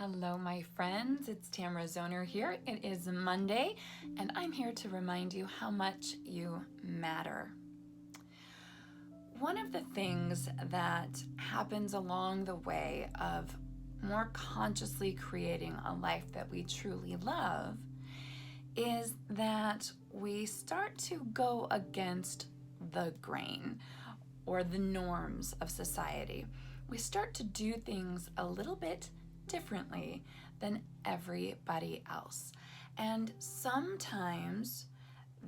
Hello, my friends. It's Tamara Zoner here. It is Monday, and I'm here to remind you how much you matter. One of the things that happens along the way of more consciously creating a life that we truly love is that we start to go against the grain or the norms of society. We start to do things a little bit differently than everybody else. And sometimes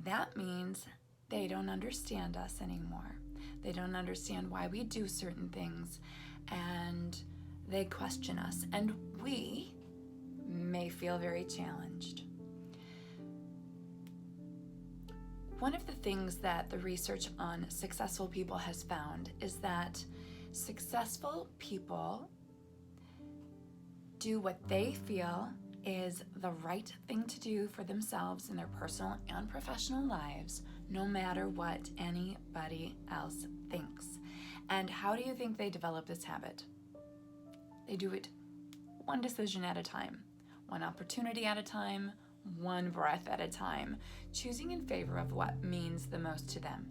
that means they don't understand us anymore. They don't understand why we do certain things, and they question us, and we may feel very challenged. One of the things that the research on successful people has found is that successful people do what they feel is the right thing to do for themselves in their personal and professional lives, no matter what anybody else thinks. And how do you think they develop this habit? They do it one decision at a time, one opportunity at a time, one breath at a time, choosing in favor of what means the most to them.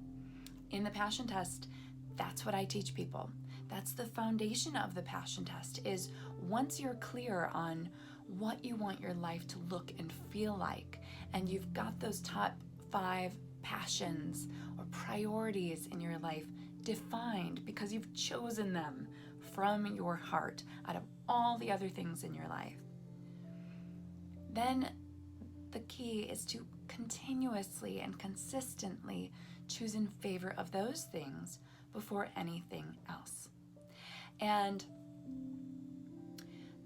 In the passion test, that's what I teach people. That's the foundation of the passion test, is once you're clear on what you want your life to look and feel like, and you've got those top 5 passions or priorities in your life defined because you've chosen them from your heart out of all the other things in your life, then the key is to continuously and consistently choose in favor of those things before anything else. And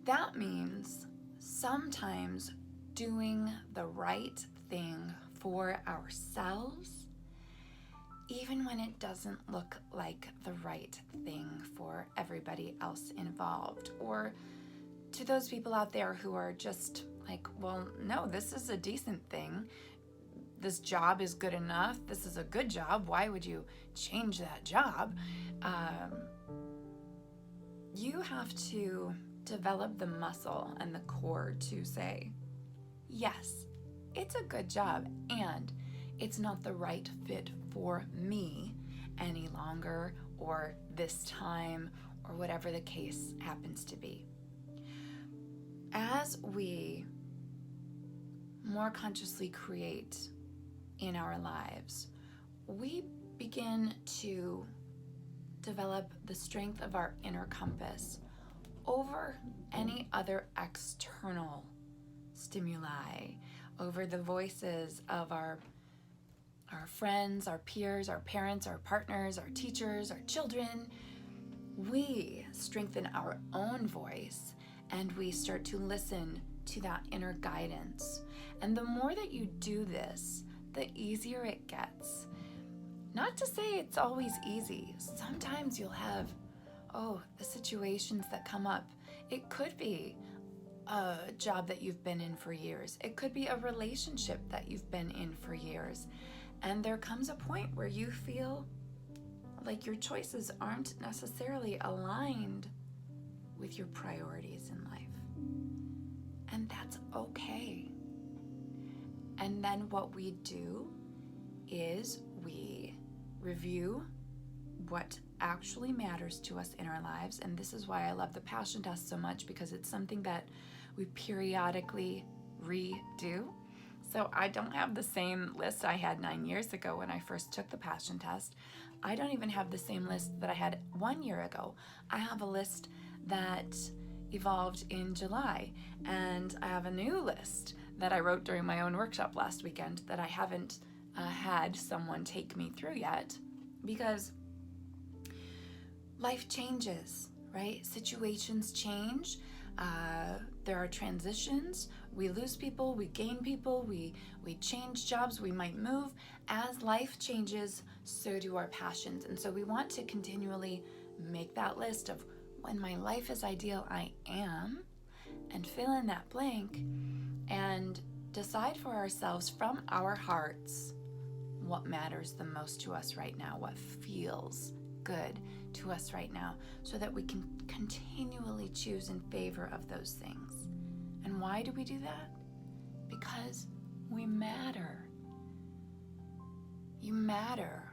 that means sometimes doing the right thing for ourselves, even when it doesn't look like the right thing for everybody else involved, or to those people out there who are just like, well, no, this is a decent thing. This job is good enough. This is a good job. Why would you change that job? You have to develop the muscle and the core to say, yes, it's a good job, and it's not the right fit for me any longer, or this time, or whatever the case happens to be. As we more consciously create in our lives, we begin to develop the strength of our inner compass over any other external stimuli, over the voices of our friends, our peers, our parents, our partners, our teachers, our children. We strengthen our own voice, and we start to listen to that inner guidance. And the more that you do this, the easier it gets. Not to say it's always easy. Sometimes you'll have, the situations that come up. It could be a job that you've been in for years. It could be a relationship that you've been in for years. And there comes a point where you feel like your choices aren't necessarily aligned with your priorities in life. And that's okay. And then what we do is we review what actually matters to us in our lives. And this is why I love the passion test so much, because it's something that we periodically redo. So I don't have the same list I had 9 years ago when I first took the passion test. I don't even have the same list that I had 1 year ago. I have a list that evolved in July, and I have a new list that I wrote during my own workshop last weekend that I haven't had someone take me through yet, because life changes, right? Situations change. There are transitions. We lose people, we gain people, we change jobs, we might move. As life changes, so do our passions. And so we want to continually make that list of when my life is ideal, I am, and fill in that blank and decide for ourselves from our hearts what matters the most to us right now, what feels good to us right now, so that we can continually choose in favor of those things. And why do we do that? Because we matter. You matter.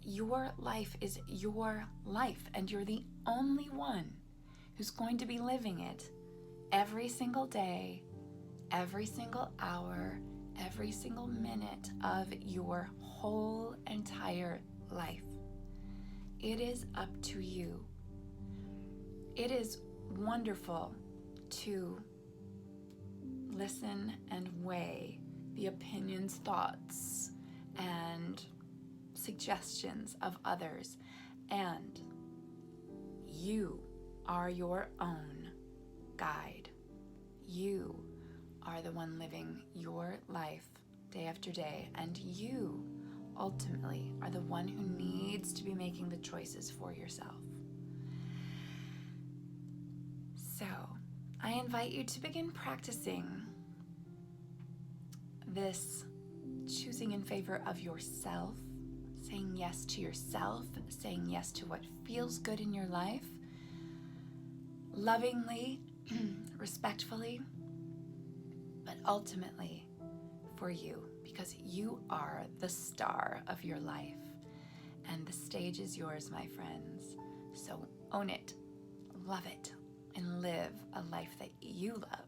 Your life is your life, and you're the only one who's going to be living it every single day, every single hour, every single minute of your whole entire life. It is up to you. It is wonderful to listen and weigh the opinions, thoughts, and suggestions of others, and you are your own guide. You are the one living your life day after day, and you ultimately are the one who needs to be making the choices for yourself. So, I invite you to begin practicing this choosing in favor of yourself, saying yes to yourself, saying yes to what feels good in your life, lovingly, respectfully, but ultimately for you, because you are the star of your life, and the stage is yours, my friends. So own it, love it, and live a life that you love.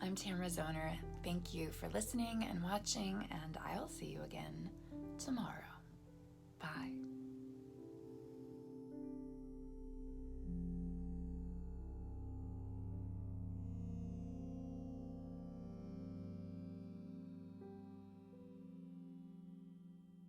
I'm Tamara Zoner. Thank you for listening and watching, and I'll see you again tomorrow.